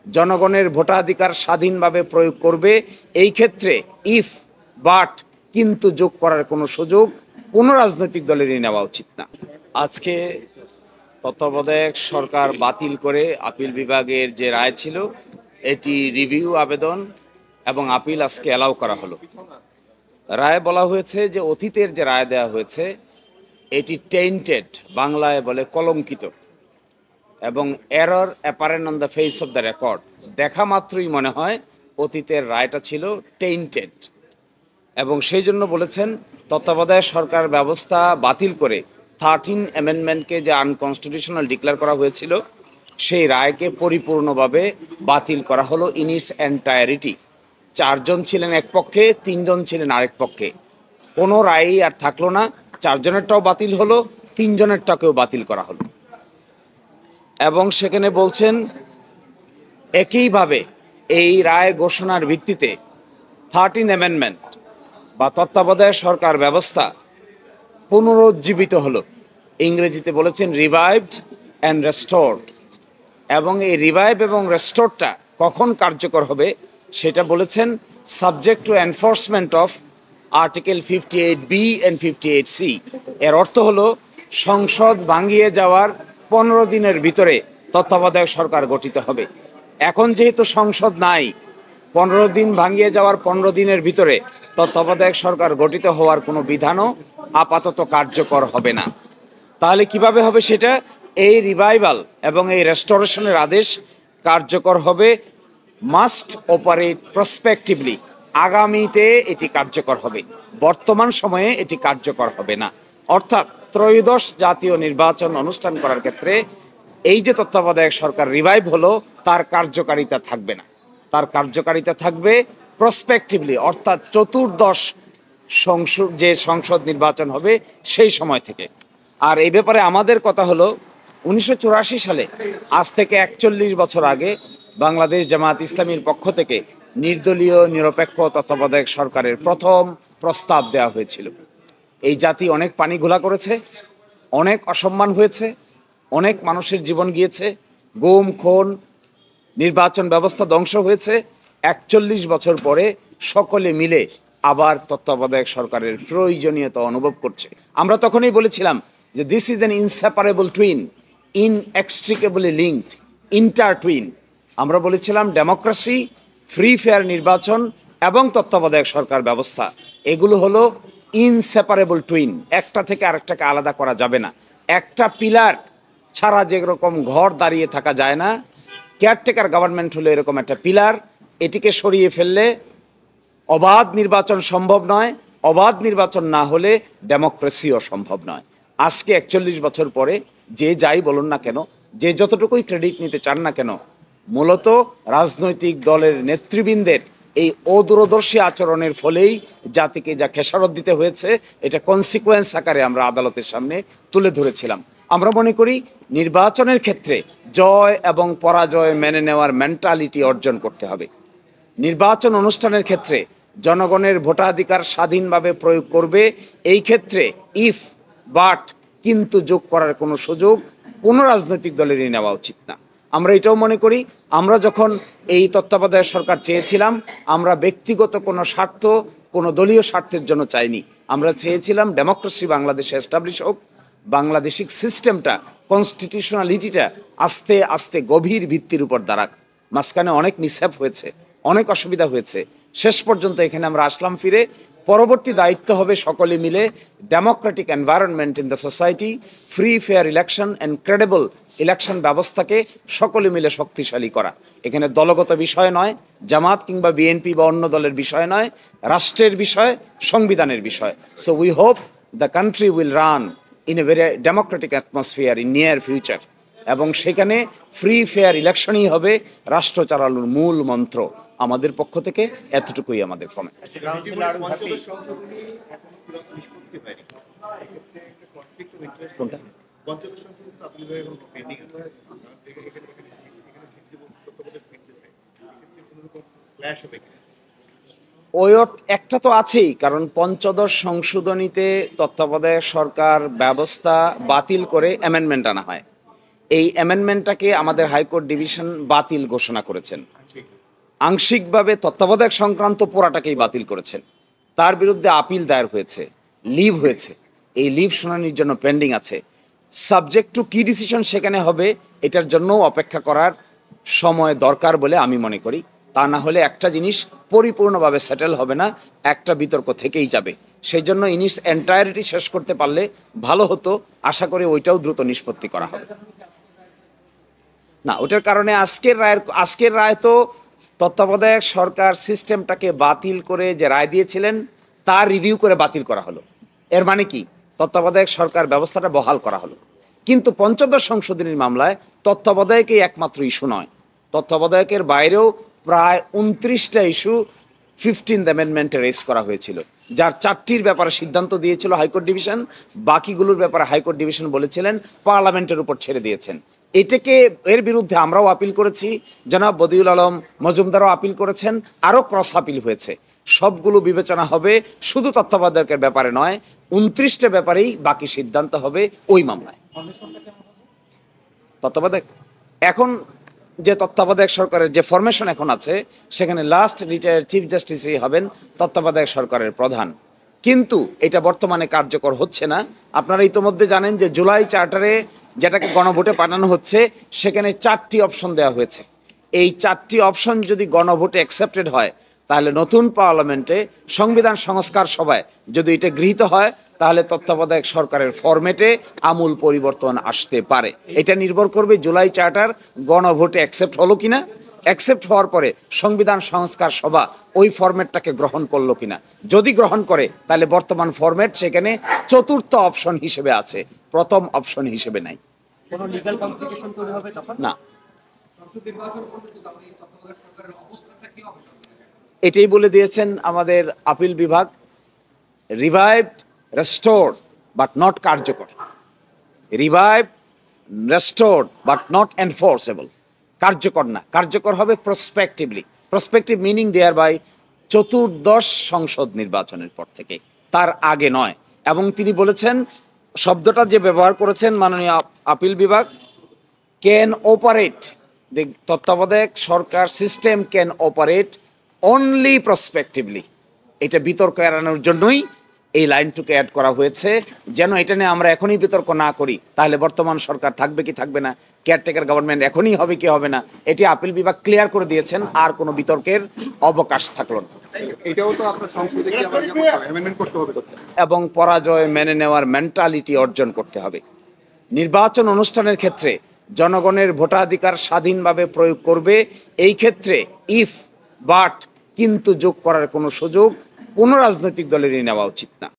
জনগণের ভোটাধিকার স্বাধীনভাবে প্রয়োগ করবে। এই ক্ষেত্রে ইফ, বাট, কিন্তু যোগ করার কোনো সুযোগ কোনো রাজনৈতিক দলেরই নেওয়া উচিত না। আজকে তত্ত্বাবধায়ক সরকার বাতিল করে আপিল বিভাগের যে রায় ছিল এটি রিভিউ আবেদন এবং আপিল আজকে অ্যালাউ করা হলো। রায়ে বলা হয়েছে যে অতীতের যে রায় দেওয়া হয়েছে এটি টেইন্টেড, বাংলায় বলে কলঙ্কিত, এবং error apparent on the face of the record. দেখা মাত্রই মনে হয় অতীতের রায়টা ছিল টেইন্টেড, এবং সেই জন্য বলেছেন তত্ত্বাবধায়ক সরকার ব্যবস্থা বাতিল করে 13 অ্যামেন্ডমেন্টকে যে আনকনস্টিটিউশনাল ডিক্লেয়ার করা হয়েছিল সেই রায়কে পরিপূর্ণভাবে বাতিল করা হলো ইন ইটস এন্টায়ারিটি। 4 জন ছিলেন এক পক্ষে, 3 জন ছিলেন আরেক পক্ষে। কোনো রায়ই আর থাকলো না, 4 জনেরটাও বাতিল হলো, 3 জনেরটাকেও বাতিল করা হলো। এবং সেখানে বলছেন একইভাবে এই রায় ঘোষণার ভিত্তিতে 13 অ্যামেন্ডমেন্ট বা তত্ত্বাবধায়ক সরকার ব্যবস্থা পুনরুজ্জীবিত হলো। ইংরেজিতে বলেছেন রিভাইভড অ্যান্ড রেস্টোরড। এবং এই রিভাইভ এবং রেস্টোরটা কখন কার্যকর হবে সেটা বলেছেন subject to enforcement of article 58B and 58C। এর অর্থ হলো সংসদ ভাঙিয়ে যাওয়ার 15 দিনের ভিতরে তত্ত্বাবধায়ক সরকার গঠিত হবে। এখন যেহেতু সংসদ নাই, 15 দিন ভাঙিয়ে যাওয়ার 15 দিনের ভিতরে তত্ত্বাবধায়ক সরকার গঠিত হওয়ার কোনো বিধানও আপাতত কার্যকর হবে না। তাহলে কিভাবে হবে সেটা? এই রিভাইভাল এবং এই রেস্টোরেশনের আদেশ কার্যকর হবে মাস্ট অপারেট প্রসপেক্টিভলি। আগামীতে এটি কার্যকর হবে, বর্তমান সময়ে এটি কার্যকর হবে না। অর্থাৎ ত্রয়োদশ জাতীয় নির্বাচন অনুষ্ঠান করার ক্ষেত্রে এই যে তত্ত্বাবধায়ক সরকার রিভাইভ হলো তার কার্যকারিতা থাকবে না, তার কার্যকারিতা থাকবে প্রসপেক্টিভলি, অর্থাৎ চতুর্দশ সংসদ নির্বাচন হবে সেই সময় থেকে। আর এই ব্যাপারে আমাদের কথা হলো 1984 সালে, আজ থেকে 41 বছর আগে, বাংলাদেশ জামায়াত ইসলামীর পক্ষ থেকে নির্দলীয় নিরপেক্ষ তত্ত্বাবধায়ক সরকারের প্রথম প্রস্তাব দেওয়া হয়েছিল। এই জাতি অনেক পানি ঘোলা করেছে, অনেক অসম্মান হয়েছে, অনেক মানুষের জীবন গিয়েছে, গুম খুন, নির্বাচন ব্যবস্থা ধ্বংস হয়েছে। 41 বছর পরে সকলে মিলে আবার তত্ত্বাবধায়ক সরকারের প্রয়োজনীয়তা অনুভব করছে। আমরা তখনই বলেছিলাম যে this is an inseparable twin, inextricably linked, intertwine. আমরা বলেছিলাম ডেমোক্রেসি, ফ্রি ফেয়ার নির্বাচন এবং তত্ত্বাবধায়ক সরকার ব্যবস্থা এগুলো হলো ইনসেপারেবল টুইন, একটা থেকে আরেকটাকে আলাদা করা যাবে না। একটা পিলার ছাড়া যেরকম ঘর দাঁড়িয়ে থাকা যায় না, কেয়ারটেকার গভর্নমেন্ট হলো এরকম একটা পিলার। এটিকে সরিয়ে ফেললে অবাধ নির্বাচন সম্ভব নয়, অবাধ নির্বাচন না হলে ডেমোক্রেসিও সম্ভব নয়। আজকে 41 বছর পরে যে যাই বলুন না কেন, যে যতটুকুই ক্রেডিট নিতে চান না কেন, মূলত রাজনৈতিক দলের নেতৃবৃন্দের এই অদূরদর্শী আচরণের ফলেই জাতিকে যা খেসারত দিতে হয়েছে, এটা কনসিকুয়েন্স আকারে আমরা আদালতের সামনে তুলে ধরেছিলাম। আমরা মনে করি নির্বাচনের ক্ষেত্রে জয় এবং পরাজয় মেনে নেওয়ার মেন্টালিটি অর্জন করতে হবে। নির্বাচন অনুষ্ঠানের ক্ষেত্রে জনগণের ভোটাধিকার স্বাধীনভাবে প্রয়োগ করবে। এই ক্ষেত্রে ইফ, বাট, কিন্তু যোগ করার কোনো সুযোগ কোনো রাজনৈতিক দলেরই নেওয়া উচিত না। আমরা এটাও মনে করি আমরা যখন এই তত্ত্বাবধায়ক সরকার চেয়েছিলাম, আমরা ব্যক্তিগত কোনো স্বার্থ, কোনো দলীয় স্বার্থের জন্য চাইনি। আমরা চেয়েছিলাম ডেমোক্রেসি বাংলাদেশে এস্টাবলিশ হোক, বাংলাদেশিক সিস্টেমটা, কনস্টিটিউশনালিটিটা আস্তে আস্তে গভীর ভিত্তির উপর দাঁড়াক। মাঝখানে অনেক মিসহ্যাপ হয়েছে, অনেক অসুবিধা হয়েছে, শেষ পর্যন্ত এখানে আমরা আসলাম ফিরে। পরবর্তী দায়িত্ব হবে সকলে মিলে Democratic environment in the society, free fair election and credible election ব্যবস্থাকে সকলে মিলে শক্তিশালী করা। এখানে দলগত বিষয় নয়, জামাত কিংবা বিএনপি বা অন্য দলের বিষয় নয়, রাষ্ট্রের বিষয়, সংবিধানের বিষয়। So we hope the country will run in a very Democratic atmosphere in near future, এবং সেখানে ফ্রি ফেয়ার ইলেকশনই হবে রাষ্ট্র চালানোর মূল মন্ত্র। আমাদের পক্ষ থেকে এতটুকুই আমাদের কমেন্ট। ওই একটা তো আছেই, কারণ পঞ্চদশ সংশোধনীতে তত্ত্বাবধায়ক সরকার ব্যবস্থা বাতিল করে অ্যামেন্ডমেন্ট আনা হয়। এই অ্যামেন্ডমেন্টটাকে আমাদের হাইকোর্ট ডিভিশন বাতিল ঘোষণা করেছেন। আংশিকভাবে তত্ত্বাবধায়ক সংক্রান্ত পোড়াটাকেই বাতিল করেছেন। তার বিরুদ্ধে আপিল দায়ের হয়েছে, লিভ হয়েছে। এই লিভ শুনানির জন্য পেন্ডিং আছে। সাবজেক্ট টু কি ডিসিশন সেখানে হবে, এটার জন্যও অপেক্ষা করার সময় দরকার বলে আমি মনে করি। তা না হলে একটা জিনিস পরিপূর্ণভাবে সেটেল হবে না, একটা বিতর্ক থেকেই যাবে। সেই জন্য ইনিস এন্টায়ারিটি শেষ করতে পারলে ভালো হতো। আশা করি ওইটাও দ্রুত নিষ্পত্তি করা হবে। না, ওটার কারণে আজকের রায় তো তত্ত্বাবধায়ক সরকার সিস্টেমটাকে বাতিল করে যে রায় দিয়েছিলেন তার রিভিউ করে বাতিল করা হলো। এর মানে কি, তত্ত্বাবধায়ক সরকার ব্যবস্থাটা বহাল করা হলো। কিন্তু পঞ্চদশ সংশোধনীর মামলায় তত্ত্বাবধায়কই একমাত্র ইস্যু নয়, তত্ত্বাবধায়কের বাইরেও প্রায় 29টা ইস্যু 15th অ্যামেন্ডমেন্টে রেজ করা হয়েছিল, যার 4টির ব্যাপারে সিদ্ধান্ত দিয়েছিল হাইকোর্ট ডিভিশন। বাকিগুলোর ব্যাপারে হাইকোর্ট ডিভিশন বলেছিলেন পার্লামেন্টের উপর ছেড়ে দিয়েছেন। এর বিরুদ্ধে আমরাও আপিল করেছি, জনাব বদিউল আলম মজুমদারও আপিল করেছেন, আরও ক্রস আপিল হয়েছে। সবগুলো বিবেচনা হবে, শুধু তত্ত্বাবধায়কের ব্যাপারে নয়, 29টা ব্যাপারেই বাকি সিদ্ধান্ত হবে ওই মামলায়। তত্ত্বাবধায়ক এখন যে তত্ত্বাবধায়ক সরকারের যে ফরমেশন এখন আছে, সেখানে লাস্ট রিটায়ার্ড চিফ জাস্টিসই হবেন তত্ত্বাবধায়ক সরকারের প্রধান। কিন্তু এটা বর্তমানে কার্যকর হচ্ছে না। আপনারা ইতোমধ্যে জানেন যে জুলাই চার্টারে যেটাকে গণভোটে পাঠানো হচ্ছে, সেখানে 4টি অপশন দেওয়া হয়েছে। এই 4টি অপশন যদি গণভোটে অ্যাকসেপ্টেড হয়, তাহলে নতুন পার্লামেন্টে সংবিধান সংস্কার সভায় যদি এটা গৃহীত হয়, তাহলে তত্ত্বাবধায়ক সরকারের ফরম্যাটে আমূল পরিবর্তন আসতে পারে। এটা নির্ভর করবে জুলাই চার্টার গণভোটে অ্যাকসেপ্ট হলো কিনা। অ্যাকসেপ্ট হওয়ার পরে সংবিধান সংস্কার সভা ওই ফরম্যাটটাকে গ্রহণ করলো কিনা। যদি গ্রহণ করে, তাহলে বর্তমান ফরম্যাট সেখানে চতুর্থ অপশন হিসেবে আছে, প্রথম অপশন হিসেবে নাই। কোনো লিগ্যাল কমপ্লিকেশন তৈরি হবে তখন না। এটাই বলে দিয়েছেন আমাদের আপিল বিভাগ, রিভাইভড, রেস্টোরড বাট নট কার্যকর। Revive, restored but not enforceable. কার্যকর না, কার্যকর হবে prospectively. Prospective meaning thereby চতুর্দশ সংসদ নির্বাচনের পর থেকে, তার আগে নয়। এবং তিনি বলেছেন, শব্দটা যে ব্যবহার করেছেন মাননীয় আপিল বিভাগ, ক্যান অপারেট, the তত্ত্বাবধায়ক সরকার সিস্টেম ক্যান অপারেট অনলি প্রসপেক্টিভলি। এটা বিতর্ক এড়ানোর জন্যই এই লাইনটুকু অ্যাড করা হয়েছে, যেন এটা নিয়ে আমরা এখনই বিতর্ক না করি। তাহলে বর্তমান সরকার থাকবে কি থাকবে না, কেয়ারটেকার গভর্নমেন্ট এখনই হবে কি হবে না, এটি আপিল বিভাগ ক্লিয়ার করে দিয়েছেন। আর কোনো বিতর্কের অবকাশ থাকলো না। এটাও তো আপনার সংসদে কি আবার অ্যামেন্ডমেন্ট করতে হবে। এবং পরাজয় মেনে নেওয়ার মেন্টালিটি অর্জন করতে হবে। নির্বাচন অনুষ্ঠানের ক্ষেত্রে জনগণের ভোটাধিকার স্বাধীনভাবে প্রয়োগ করবে। এই ক্ষেত্রে ইফ, বাট, কিন্তু যোগ করার কোনো সুযোগ কোনো রাজনৈতিক দলেরই নেওয়া উচিত না।